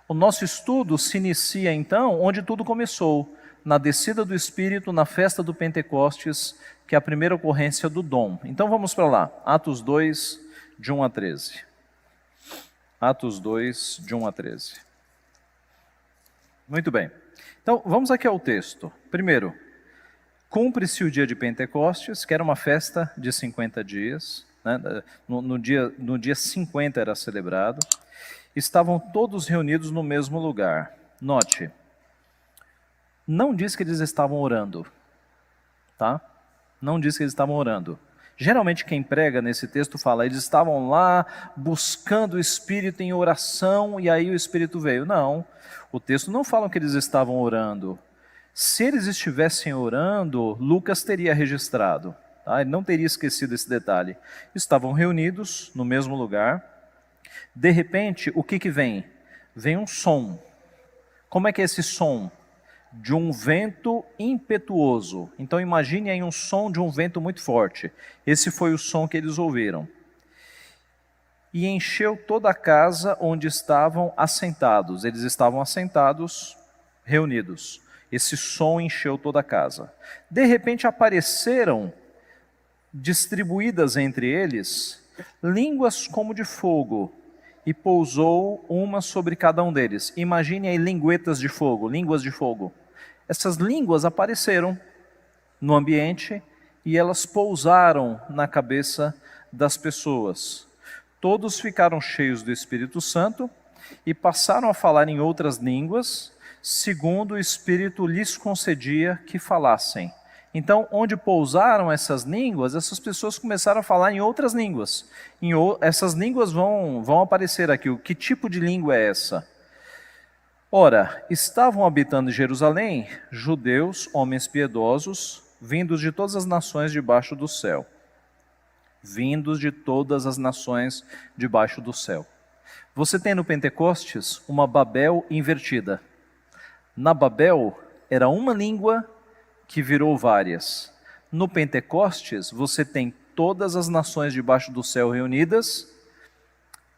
O nosso estudo se inicia então onde tudo começou, na descida do Espírito, na festa do Pentecostes, que é a primeira ocorrência do dom. Então vamos para lá, Atos 2, de 1 a 13. Atos 2, de 1 a 13. Muito bem. Então vamos aqui ao texto. Primeiro, cumpre-se o dia de Pentecostes, que era uma festa de 50 dias, né? no dia 50 era celebrado. Estavam todos reunidos no mesmo lugar. Note, não diz que eles estavam orando, tá? Não diz que eles estavam orando. Geralmente quem prega nesse texto fala, eles estavam lá buscando o Espírito em oração e aí o Espírito veio. Não, o texto não fala que eles estavam orando. Se eles estivessem orando, Lucas teria registrado, tá? Ele não teria esquecido esse detalhe. Estavam reunidos no mesmo lugar. De repente, o que vem? Vem um som. Como é que é esse som? De um vento impetuoso. Então imagine aí um som de um vento muito forte. Esse foi o som que eles ouviram. E encheu toda a casa onde estavam assentados. Eles estavam assentados, reunidos. Esse som encheu toda a casa. De repente apareceram, distribuídas entre eles, línguas como de fogo, e pousou uma sobre cada um deles. Imagine aí linguetas de fogo, línguas de fogo. Essas línguas apareceram no ambiente e elas pousaram na cabeça das pessoas. Todos ficaram cheios do Espírito Santo e passaram a falar em outras línguas, segundo o Espírito lhes concedia que falassem. Então, onde pousaram essas línguas, essas pessoas começaram a falar em outras línguas. Essas línguas vão aparecer aqui. Que tipo de língua é essa? Ora, estavam habitando em Jerusalém judeus, homens piedosos, vindos de todas as nações debaixo do céu. Vindos de todas as nações debaixo do céu. Você tem no Pentecostes uma Babel invertida. Na Babel era uma língua que virou várias. No Pentecostes, você tem todas as nações debaixo do céu reunidas,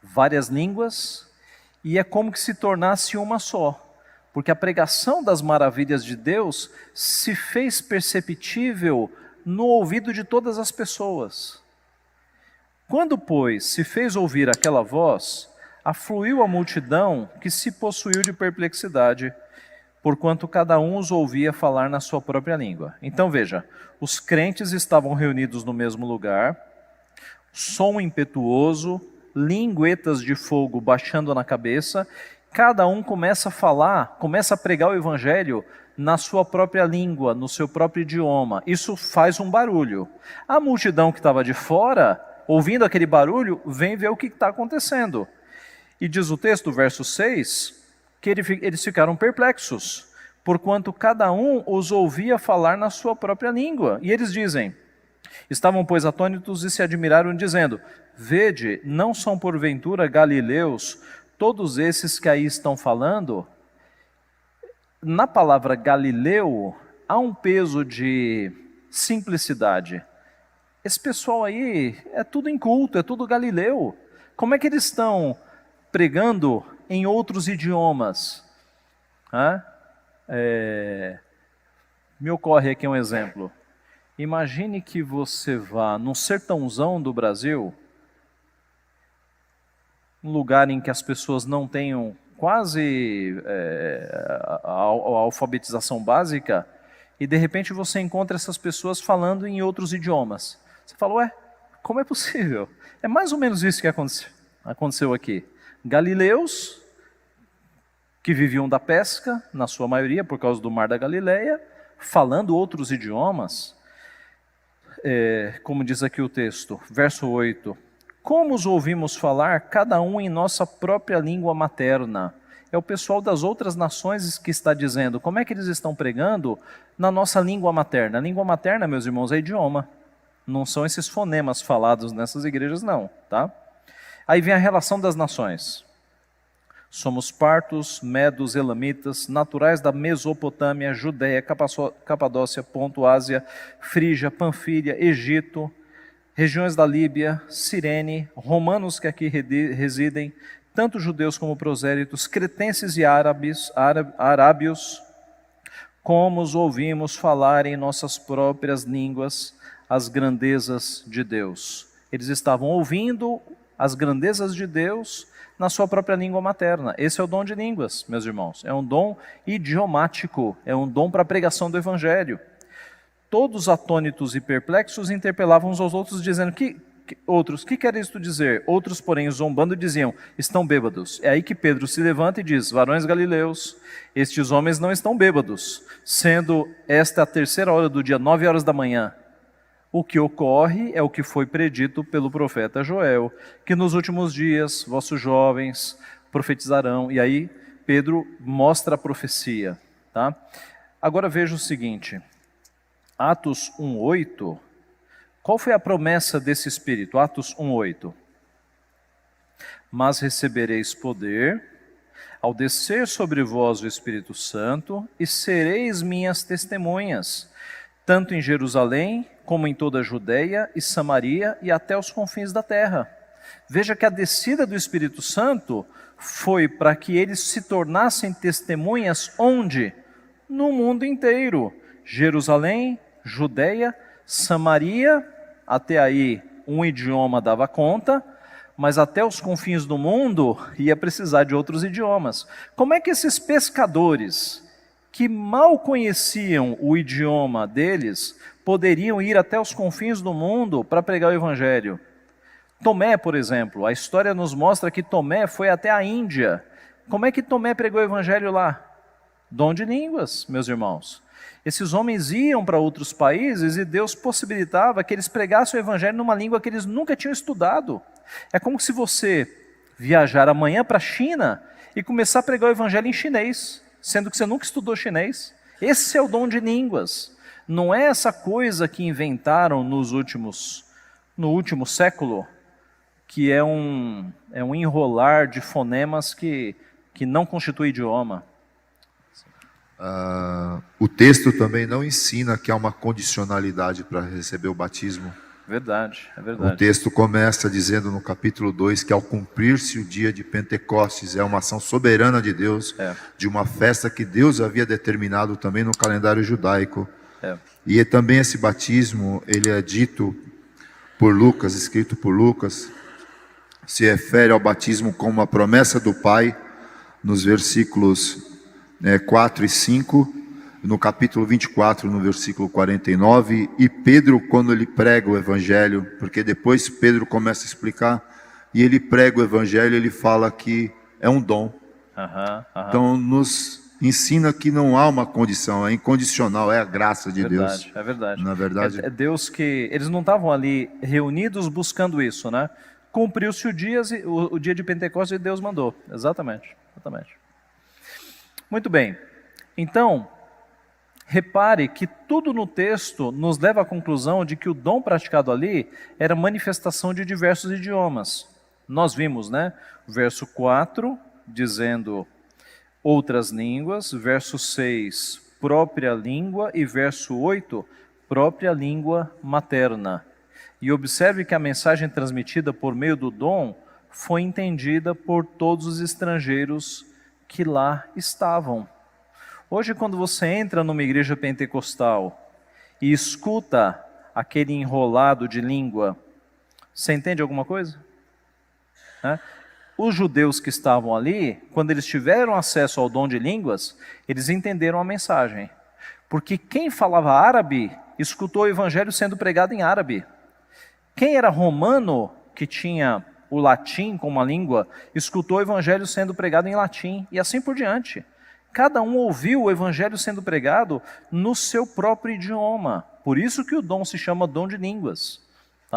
várias línguas, e é como que se tornasse uma só. Porque a pregação das maravilhas de Deus se fez perceptível no ouvido de todas as pessoas. Quando, pois, se fez ouvir aquela voz, afluiu a multidão que se possuiu de perplexidade, porquanto cada um os ouvia falar na sua própria língua. Então veja, os crentes estavam reunidos no mesmo lugar, som impetuoso, linguetas de fogo baixando na cabeça, cada um começa a falar, começa a pregar o evangelho na sua própria língua, no seu próprio idioma. Isso faz um barulho. A multidão que estava de fora, ouvindo aquele barulho, vem ver o que está acontecendo. E diz o texto, verso 6, que eles ficaram perplexos, porquanto cada um os ouvia falar na sua própria língua. E eles dizem, estavam pois atônitos e se admiraram, dizendo, vede, não são porventura galileus todos esses que aí estão falando? Na palavra Galileu, há um peso de simplicidade. Esse pessoal aí é tudo inculto, é tudo Galileu. Como é que eles estão pregando em outros idiomas? Me ocorre aqui um exemplo. Imagine que você vá num sertãozão do Brasil, um lugar em que as pessoas não tenham quase a alfabetização básica, e de repente você encontra essas pessoas falando em outros idiomas. Você fala, ué, como é possível? É mais ou menos isso que aconteceu aqui. Galileus, que viviam da pesca, na sua maioria, por causa do Mar da Galileia, falando outros idiomas, como diz aqui o texto, verso 8, como os ouvimos falar, cada um em nossa própria língua materna. É o pessoal das outras nações que está dizendo, como é que eles estão pregando na nossa língua materna? A língua materna, meus irmãos, é idioma. Não são esses fonemas falados nessas igrejas, não, tá? Aí vem a relação das nações. Somos partos, medos, elamitas, naturais da Mesopotâmia, Judéia, Capadócia, Ponto, Ásia, Frígia, Panfilha, Egito, regiões da Líbia, Cirene, romanos que aqui residem, tanto judeus como prosélitos, cretenses e arábios, como os ouvimos falar em nossas próprias línguas as grandezas de Deus. Eles estavam ouvindo as grandezas de Deus na sua própria língua materna. Esse é o dom de línguas, meus irmãos. É um dom idiomático, é um dom para a pregação do Evangelho. Todos atônitos e perplexos interpelavam uns aos outros, dizendo que quer isto dizer? Outros, porém, zombando, diziam, estão bêbados. É aí que Pedro se levanta e diz, varões galileus, estes homens não estão bêbados, sendo esta a 3ª hora do dia, 9 horas da manhã. O que ocorre é o que foi predito pelo profeta Joel, que nos últimos dias vossos jovens profetizarão. E aí Pedro mostra a profecia. Tá? Agora veja o seguinte, Atos 1:8, qual foi a promessa desse Espírito? Atos 1:8. Mas recebereis poder, ao descer sobre vós o Espírito Santo, e sereis minhas testemunhas, tanto em Jerusalém, como em toda a Judeia e Samaria, e até os confins da terra. Veja que a descida do Espírito Santo foi para que eles se tornassem testemunhas onde? No mundo inteiro. Jerusalém, Judeia, Samaria, até aí um idioma dava conta, mas até os confins do mundo ia precisar de outros idiomas. Como é que esses pescadores, que mal conheciam o idioma deles, poderiam ir até os confins do mundo para pregar o Evangelho? Tomé, por exemplo, a história nos mostra que Tomé foi até a Índia. Como é que Tomé pregou o Evangelho lá? Dom de línguas, meus irmãos. Esses homens iam para outros países e Deus possibilitava que eles pregassem o Evangelho numa língua que eles nunca tinham estudado. É como se você viajar amanhã para a China e começar a pregar o Evangelho em chinês, sendo que você nunca estudou chinês. Esse é o dom de línguas. Não é essa coisa que inventaram no último século, que é um enrolar de fonemas que não constitui idioma. O texto também não ensina que há uma condicionalidade para receber o batismo. Verdade, é verdade. O texto começa dizendo no capítulo 2 que ao cumprir-se o dia de Pentecostes, é uma ação soberana de Deus, de uma festa que Deus havia determinado também no calendário judaico. E também esse batismo, ele é dito por Lucas, escrito por Lucas, se refere ao batismo como a promessa do Pai, nos versículos 4 e 5, no capítulo 24, no versículo 49, e Pedro, quando ele prega o Evangelho, porque depois Pedro começa a explicar, e ele prega o Evangelho, ele fala que é um dom. Então nos ensina que não há uma condição, é incondicional, é a graça de Deus. É verdade. Na verdade, é Deus que... Eles não estavam ali reunidos buscando isso, né? Cumpriu-se o dia de Pentecostes e Deus mandou. Exatamente. Muito bem. Então, repare que tudo no texto nos leva à conclusão de que o dom praticado ali era manifestação de diversos idiomas. Nós vimos, né? Verso 4, dizendo outras línguas, verso 6, própria língua, e verso 8, própria língua materna. E observe que a mensagem transmitida por meio do dom foi entendida por todos os estrangeiros que lá estavam. Hoje, quando você entra numa igreja pentecostal e escuta aquele enrolado de língua, você entende alguma coisa? Os judeus que estavam ali, quando eles tiveram acesso ao dom de línguas, eles entenderam a mensagem. Porque quem falava árabe, escutou o evangelho sendo pregado em árabe. Quem era romano, que tinha o latim como uma língua, escutou o evangelho sendo pregado em latim, e assim por diante. Cada um ouviu o evangelho sendo pregado no seu próprio idioma. Por isso que o dom se chama dom de línguas.